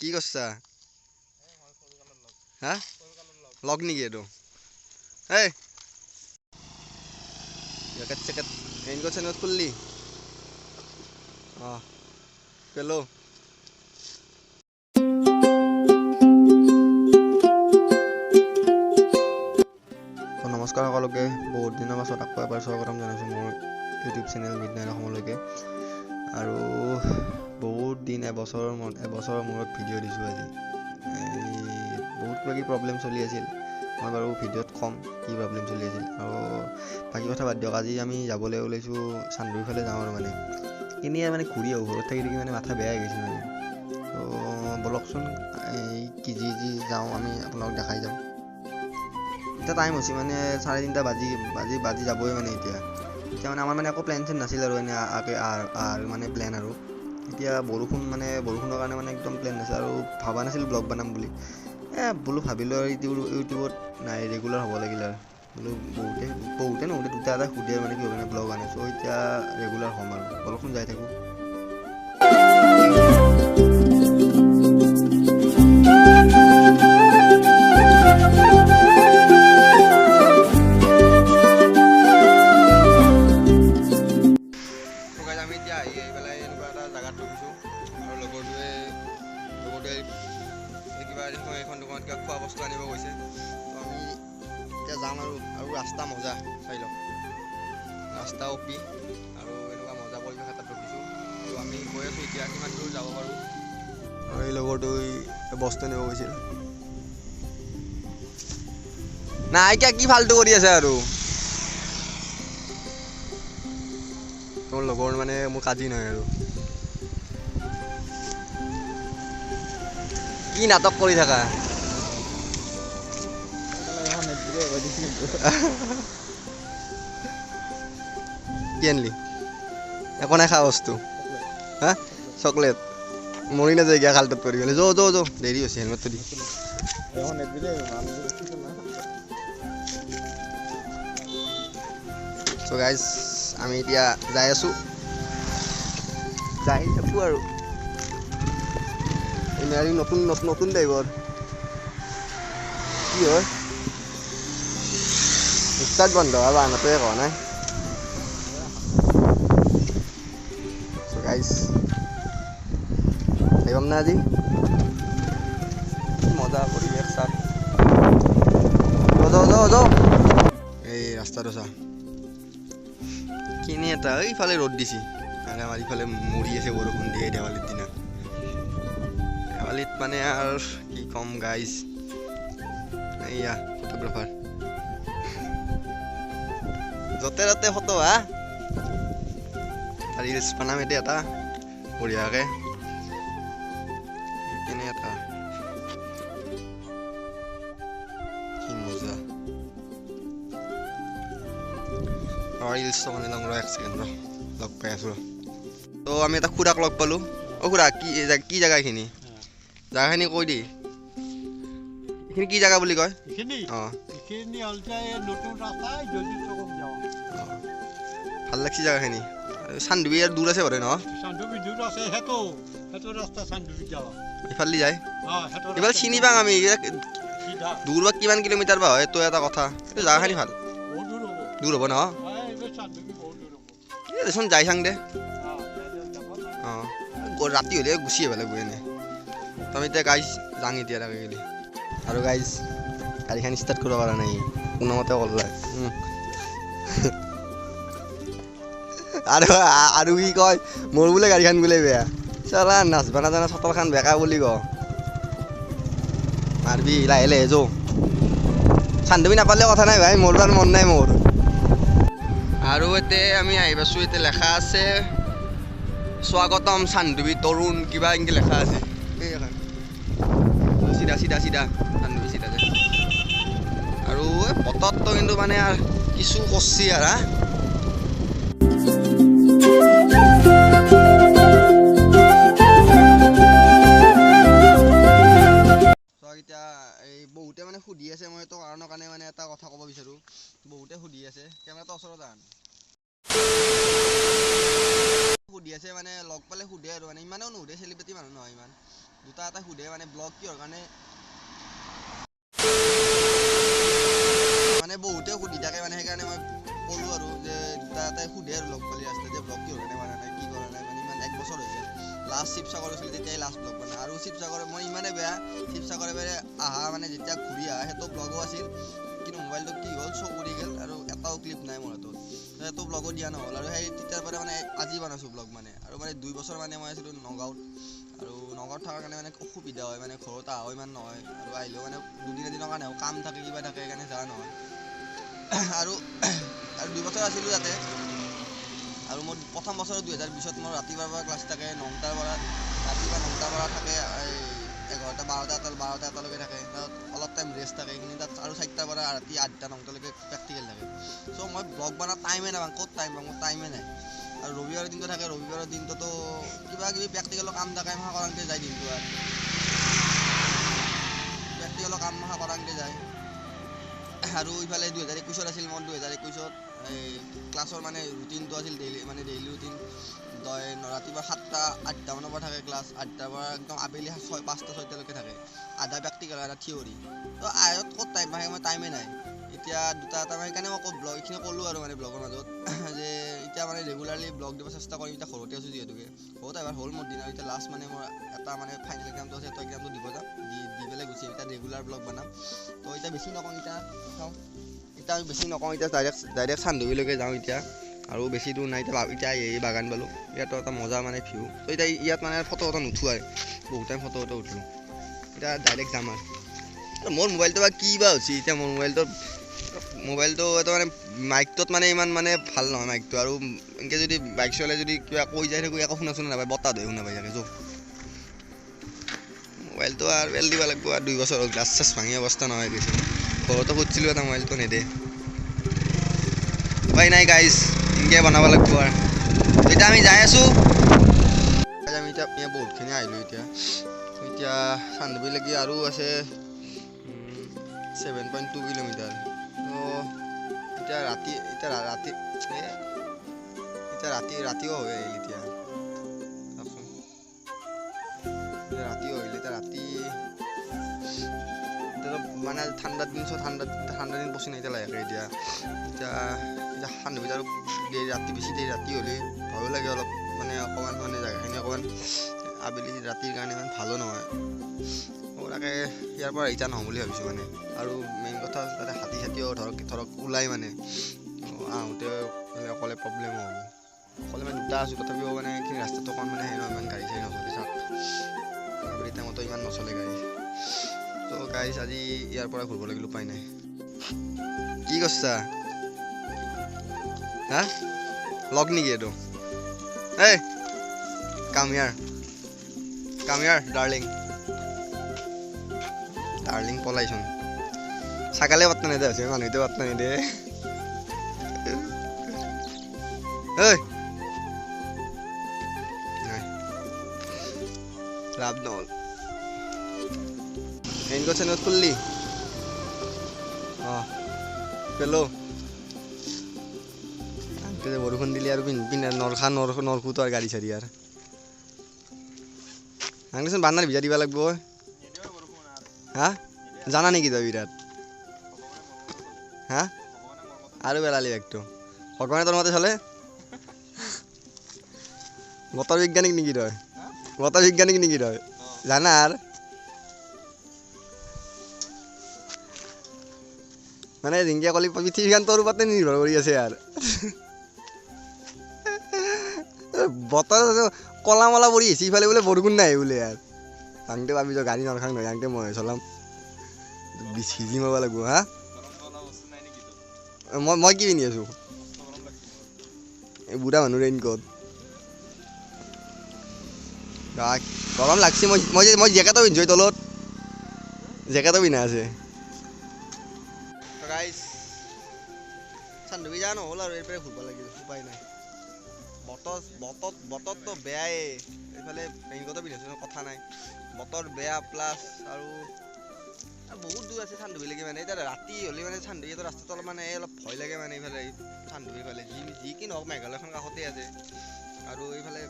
কি কৰছা হ্যাঁ লগ নেকি এইটো এই জেকেট চেকেট ৰেইনকোট চেইনকোট খুললি অঁ পেলো নমস্কাৰ সকলোকে বহুত দিনৰ পাছত আকৌ এবাৰ স্বাগতম জনাইছোঁ মোৰ ইউটিউব চেনেল মিডনাইট অসমলৈকে আৰু বহুত দিন এবছৰৰ মূৰত ভিডিঅ' দিছোঁ আজি বহুত কিবা প্ৰব্লেম চলি আছিল মই বাৰু ভিডিঅ'ত ক'ম কি প্ৰব্লেম চলি আছিল আৰু বাকী কথা বাদ দিয়ক আজি আমি যাবলৈ ওলাইছোঁ চান্দুৰীৰ ফালে যাওঁ আৰু মানে এনেই মানে ঘূৰি আহোঁ ঘৰত থাকি থাকি মানে মাথা বেয়া হৈ গৈছে মানে তো বলকচোন এই কি যি যাওঁ আমি আপোনালোক দেখাই যাম এতিয়া টাইম হৈছে মানে 3:30 বাজি যাবই মানে এতিয়া মানে আমাৰ মানে একো প্লেন চেন নাছিল আৰু এনে আৰু মানে প্লেন আৰু এতিয়া বৰষুণৰ কাৰণে মানে একদম প্লেন নাছিল আৰু ভবা নাছিল ব্লগ বনাম বুলি বোলো ভাবিলোঁ আৰু ইউটিউবত নাই ৰেগুলাৰ হ'ব লাগিল আৰু বোলো বহুতে নহওঁতে দুটা এটা সুধে মানে কি মানে ব্লগ আনে চ' এতিয়া ৰেগুলাৰ হ'ম আৰু বৰষুণ যাই থাকোঁ এখন দোকানত কিবা খোৱা বস্তু আনিব গৈছে তো আমি এতিয়া যাম আৰু ৰাস্তা মজা চাই লওক ৰাস্তা অপি আৰু এনেকুৱা মজা পৰিৱেশ এটাত ৰখিছোঁ তো আমি গৈ আছোঁ এতিয়া কিমান দূৰ যাব পাৰোঁ আৰু এই লগৰটোৱে বস্তু নিব গৈছিল নাই এতিয়া কি ফাল্টু কৰি আছে আৰু তোৰ লগৰ মানে মোৰ কাজি নহয় আৰু কি নাটক কৰি থাকা কি আনলি একো নাই খা বস্তু হা চকলেট মৰি নাযায় গিয়া খালটোত পৰি গ'লে যৌ দেৰি হৈছে হেলমেটটো দি চ' গাইজ আমি এতিয়া যাই থাকোঁ আৰু এই নতুন ড্ৰাইভাৰ কি হয় ষ্টাৰ্ট বন্ধ আৰু আনটোৱে কোৱা নাই গাইজ আহিবাম না আজি মজা পৰিৱেশ চাওক যাওঁ এই ৰাস্তাটো চা কিনি এটা এইফালে ৰ'দ দিছে আৰু আমাৰ ইফালে মৰি আছে বৰষুণ দিয়ে দেৱালীৰ দিনা দেৱালীত মানে আৰু কি ক'ম গাইজ এইয়া ফটোগ্ৰাফাৰ য'তে ত'তে ফটো হা ৰিলছ বনাম এতিয়া এটা বঢ়িয়াকৈ কেনে এটা কি মজা ৰিলছটো মানে লং ৰ 1 ছেকেণ্ড লগ পাই আছোঁ তো আমি এটা খুৰাক লগ পালোঁ খুৰা কি জেগা এইখিনি জেগাখিনি কৈ দি এইখিনি কি জেগা বুলি কয় অঁ ভাল লাগছে জেগাখিনি চান্দুবি আৰু দূৰ আছে বাৰু ন ইফালে যায় ইফালে চিনি পাম আমি দূৰ বা কিমান কিলোমিটাৰ বা হয় এইটো এটা কথা এইটো জেগাখিনি ভাল দূৰ হ'ব ন দেচোন যাই চাং দে অঁ ৰাতি হ'লে গুচি আহিব লাগিব এনেই তো আমি এতিয়া গাইজ যাং এতিয়া তাকে গ'লে আৰু গাইজ গাড়ীখন ষ্টাৰ্ট কৰিব পৰা নাই কোনোমতে কৰলা আৰু কি কয় মোৰ বোলে গাড়ীখন বোলে বেয়া চালা নাচবা নাজানা চটলখান বেকা বুলি ক মাৰবি লাহে লাহে যৌ চান্দুবি নাপালে কথা নাই ভাই মোৰ তাৰ মন নাই মোৰ আৰু এতিয়া আমি আহি পাইছোঁ এতিয়া লেখা আছে স্বাগতম চান্দুবি তৰুণ কিবা এনেকৈ লেখা আছে এইখন চিধা চান্দুবি চিধা যায় আৰু বতৰটো কিন্তু মানে কিছু কৰছি আৰু এতিয়া এই বহুতে মানে সুধি আছে মই এইটো কাৰণৰ কাৰণে মানে এটা কথা ক'ব বিচাৰোঁ বহুতে সুধি আছে কেমেৰাটো ওচৰত আন সুধি আছে মানে লগ পালে সোধে আৰু মানে ইমানেও নুসুধে চেলিব্ৰিটি মানুহ নহয় ইমান দুটা এটা সুধে মানে ব্লগ কিহৰ কাৰণে মানে বহুতে সুধি থাকে মানে সেইকাৰণে মই ক'লো আৰু যে দুটা এটাই সুধে আৰু লগ পালি ৰাস্তাত যে ব্লগ কিহৰ কাৰণে বনা নাই কি কৰা নাই মানে ইমান 1 বছৰ হৈছে লাষ্ট শিৱসাগৰ আছিলে তেতিয়াই লাষ্ট ব্লগ বনা আৰু শিৱসাগৰ মই ইমানে বেয়া শিৱসাগৰে বেৰে আহা মানে যেতিয়া ঘূৰি আহা সেইটো ব্লগো আছিল কিন্তু মোবাইলটো কি হ'ল চব উৰি গ'ল আৰু এটাও ক্লিপ নাই মোৰ হাতত সেইটো ব্লগো দিয়া নহ'ল আৰু সেই তেতিয়াৰ পৰা মানে আজি বনাইছোঁ ব্লগ মানে আৰু মানে 2 বছৰ মানে মই আছিলোঁ নগাঁৱত আৰু নগাঁৱত থকাৰ কাৰণে মানে অসুবিধা হয় মানে ঘৰত অহাও ইমান নহয় আৰু আহিলেও মানে দুদিন এদিনৰ কাৰণে কাম থাকে কিবা থাকে সেইকাৰণে যোৱা নহয় আৰু 2 বছৰ আছিলোঁ তাতে আৰু মোৰ প্ৰথম বছৰত 2020ত মোৰ ৰাতিপুৱাৰ পৰা ক্লাছ থাকে 9টাৰ পৰা ৰাতিপুৱা 9টাৰ পৰা থাকে 11টা 12টা এটালৈকে থাকে তাত অলপ টাইম ৰেষ্ট থাকে সেইখিনি তাত আৰু 4টাৰ পৰা ৰাতি 8টা 9টালৈকে প্ৰেক্টিকেল থাকে চ' মই ব্লগ বনাৰ টাইমেই নাপাওঁ ক'ত টাইম পাওঁ মোৰ টাইমেই নাই আৰু ৰবিবাৰৰ দিনটো থাকে ৰবিবাৰৰ দিনটোতো কিবা কিবি প্ৰেক্টিকেলৰ কাম থাকে মাহা কৰাংতে যায় দিনটো আৰু প্ৰেক্টিকেলৰ কাম মাহা কৰাংতে যায় আৰু ইফালে 2021ত আছিল মোৰ 2021ত এই ক্লাছৰ মানে ৰুটিনটো আছিল ডেইলি ৰুটিন ৰাতিপুৱা 7টা 8টা মানৰ পৰা থাকে ক্লাছ 8টাৰ পৰা একদম আবেলি 5টা 6টালৈকে থাকে আধা প্ৰেক্টিকেল আধা থিয়ৰী তো আয়ত ক'ত টাইম পায় মই টাইমেই নাই এতিয়া দুটা এটা সেইকাৰণে মই ব্লগ এইখিনি ক'লোঁ আৰু মানে ব্লগৰ মাজত যে এতিয়া মানে ৰেগুলাৰলি ব্লগ দিব চেষ্টা কৰিম এতিয়া ঘৰতে আছোঁ যিহেতুকে ঘৰত এবাৰ হ'ল মোৰ দিন আৰু এতিয়া লাষ্ট মানে মোৰ এটা মানে ফাইনেল এক্সামটো আছে সেইটো এক্সামটো দিব যাম দি পেলাই গুচি এতিয়া ৰেগুলাৰ ব্লগ বনাম তো এতিয়া বেছি নকওঁ এতিয়া চাওঁ এতিয়া আমি বেছি নকওঁ এতিয়া ডাইৰেক্ট চান্দুবিলৈকে যাওঁ এতিয়া আৰু বেছি দূৰ নাই এতিয়া এই বাগান পালোঁ ইয়াতো এটা মজা মানে ভিউ তো এতিয়া ইয়াত মানে ফটো নুঠোৱাই বহুত টাইম ফটো উঠিলোঁ এতিয়া ডাইৰেক্ট যাম আৰু মোৰ মোবাইলটো বা কি বা হৈছে এতিয়া মোৰ মোবাইলটো এটা মানে মাইকটোত মানে ইমান মানে ভাল নহয় মাইকটো আৰু এনেকৈ যদি বাইক চলাই যদি কিবা কৈ যাই থাকোঁ একো শুনা নাপায় বতাহ ধৰি শুনা পাই থাকে য'ত মোবাইলটো আৰু বেল দিব লাগিব আৰু 2 বছৰ গ্লাছ চাছ ভাঙি অৱস্থা নহয় গৈছে ঘৰতো খুজিছিলোঁ এটা মোবাইলটো নেদে উপায় নাই গাইজ এনেকৈ বনাব লাগিব আৰু এতিয়া আমি যাই আছোঁ আমি এতিয়া বহুতখিনি আহিলোঁ এতিয়া চান্দুবিলৈকে আৰু আছে 7.2 কিলোমিটাৰ তো এতিয়া ৰাতিও হৈ আহিল এতিয়া চাওকচোন ৰাতিও আহিল এতিয়া ৰাতি মানে ঠাণ্ডা দিন পচি নাই এতিয়া লাহেকৈ এতিয়া চান্দুবিত আৰু ৰাতি বেছি দেৰি ৰাতি হ'লে ভয়ো লাগে অলপ মানে অকণমান মানে জেগাখিনি অকণমান আবেলি ৰাতিৰ কাৰণে ইমান ভালো নহয় তাকে ইয়াৰ পৰা ৰিটাৰ্ণ হ'ম বুলি ভাবিছোঁ মানে আৰু মেইন কথা তাতে হাতী চাতিও ধৰক ওলাই মানে আহোঁতে মানে অকলে প্ৰব্লেমো হ'ব অকলে মানে দুটা আছোঁ তথাপিও মানে এইখিনি ৰাস্তাটো অকণ মানে নহয় ইমান গাড়ী চাড়ী নচলে চাওক আবেলি টাইমতো ইমান নচলে গাড়ী তো গাড়ী আজি ইয়াৰ পৰা ঘূৰিব লাগিল উপায় নাই কি কৰিছা হা লগ নেকি এইটো এই কাম ইয়াৰ ডাৰ্লিং পলাইচোন ছাগালে পাত্তা নেদে আছে মানুহটো পাত্তা নেদে লাভ নহ'ল ৰেইনকোট চেইনকোট খুললি অঁ পেলো বৰষুণ দিলে আৰু নৰখোতো আৰু গাড়ী চাড়ী আৰু আংদেচোন বানাৰ ভিজা দিব লাগিব হা জানা নেকি তই বিৰাট হা আৰু পেলালি বেগটো ভগৱানে তোৰ মতে চলে বতৰ বিজ্ঞানিক নেকি তই জানা আৰু মানে জিংকিয়া কলি পৃথিৱীখন তোৰ ওপৰতে নিৰ্ভৰ কৰি আছে আৰু বতৰ কলা মলা পৰি আহিছে ইফালে বোলে বৰষুণ নাই বোলে আৰু আংতে ভাবি যাওঁ গাড়ী নৰখাং নহয় আংতে মই চলাম ভিজি মাৰিব লাগিব হা মই কি পিন্ধি আছোঁ এই বুঢ়া মানুহ ৰেইনকোট গৰম লাগছে মই জেকেটো পিন্ধিছোঁ তলত জেকেটো পিন্ধা আছে গাইজ চান্দুবি যোৱা নহ'ল আৰু এইফালে ঘূৰিব লাগিল উপায় নাই বতৰটো বেয়াই এইফালে ৰেইনকোটো পিন্ধিছোঁ কথা নাই বতৰ বেয়া প্লাছ আৰু বহুত দূৰ আছে চান্দুবিলৈকে মানে এতিয়া ৰাতি হ'লে মানে চান্দুবি ৰাস্তাটো অলপ মানে অলপ ভয় লাগে মানে এইফালে চান্দুবিৰ ফালে যি কি নহওক মেঘালয়খন কাষতে আছে আৰু এইফালে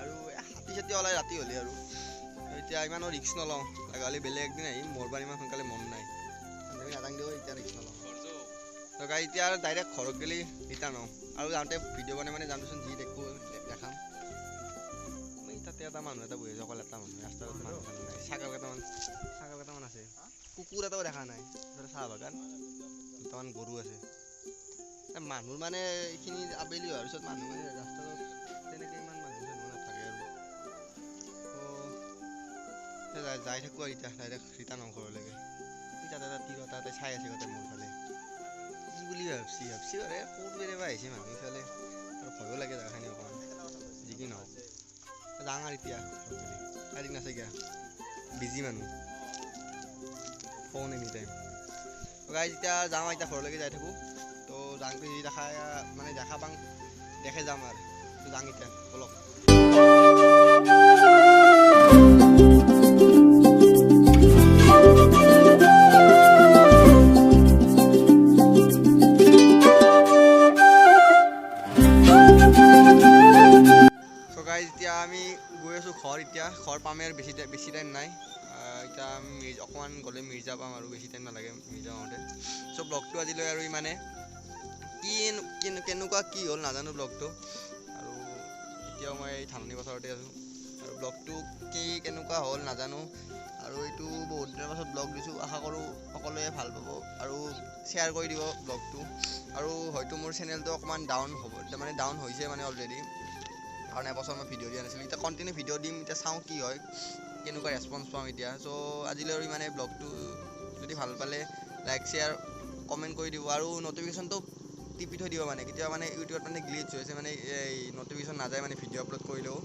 আৰু হাতী চাতি ওলাই ৰাতি হ'লে আৰু এতিয়া ইমানো ৰিক্স নলওঁ লগালে বেলেগ একদিন আহিম মোৰ বাৰ ইমান সোনকালে মন নাই নাজান দিওঁ এতিয়া ৰিক্স নলওঁ গাই এতিয়া আৰু ডাইৰেক্ট ঘৰত গ'লে ৰিটাৰ্ণ হওঁ আৰু যাওঁতে ভিডিঅ' বনাই মানে যামচোন যি দেখোঁ দেখাম তাতে এটা মানুহ এটা বহি আছে অকল এটা মানুহ ৰাস্তাত মানুহ নাই ছাগল কেইটামান আছে কুকুৰ এটাও দেখা নাই চাহ বাগান দুটামান গৰু আছে মানুহ মানে এইখিনি আবেলি হোৱাৰ পিছত মানুহ মানে ৰাস্তাত তেনেকৈ ইমান মানুহ নাথাকে আৰু তো যাই থাকোঁ আৰু এতিয়া ডাইৰেক্ট ৰিটাৰ্ণ হওঁ ঘৰলৈকে তাতে এটা তিৰোতা এটাই চাই আছে গোটেই মোৰ ফালে কি বুলি ভাবছি আৰে ক'ত বেৰেবা আহিছে মানুহ ইফালে আৰু ভয়ো লাগে জেগাখিনি অকণমান যি কি নহওক যাওঁ আৰু এতিয়া কালি নাছে কিয়া বিজি মানুহ ফোন এনি টাইম গাই যেতিয়া যাওঁ এতিয়া ঘৰলৈকে যাই থাকোঁ তো যাওঁতে যি দেখা পাওঁ দেখে যাম আৰু যাওঁ এতিয়া বলক এতিয়া আমি গৈ আছোঁ ঘৰ পামেই আৰু বেছি টাইম নাই এতিয়া আমি অকণমান গ'লে মিৰ্জা পাম আৰু বেছি টাইম নালাগে মিৰ্জা পাওঁতে চ' ব্লগটো আজিলৈ আৰু ইমানে কেনেকুৱা কি হ'ল নাজানো ব্লগটো আৰু এতিয়াও মই ধাননি পথাৰতে আছোঁ আৰু ব্লগটো কেনেকুৱা হ'ল নাজানো আৰু এইটো বহুত দিনৰ পাছত ব্লগ দিছোঁ আশা কৰোঁ সকলোৱে ভাল পাব আৰু শ্বেয়াৰ কৰি দিব ব্লগটো আৰু হয়তো মোৰ চেনেলটো অকণমান ডাউন হ'ব মানে ডাউন হৈছে মানে অলৰেডি কাৰণ এবছৰ মই ভিডিঅ' দিয়া নাছিলোঁ এতিয়া কণ্টিনিউ ভিডিঅ' দিম এতিয়া চাওঁ কি হয় কেনেকুৱা ৰেচপঞ্চ পাওঁ এতিয়া চ' আজিলৈ আৰু মানে ব্লগটো যদি ভাল পালে লাইক শ্বেয়াৰ কমেণ্ট কৰি দিব আৰু ন'টিফিকেশ্যনটো টিপি থৈ দিব মানে কেতিয়াবা মানে ইউটিউবত মানে গ্লিচ হৈছে মানে এই ন'টিফিকেশ্যন নাযায় মানে ভিডিঅ' আপলোড কৰিলেও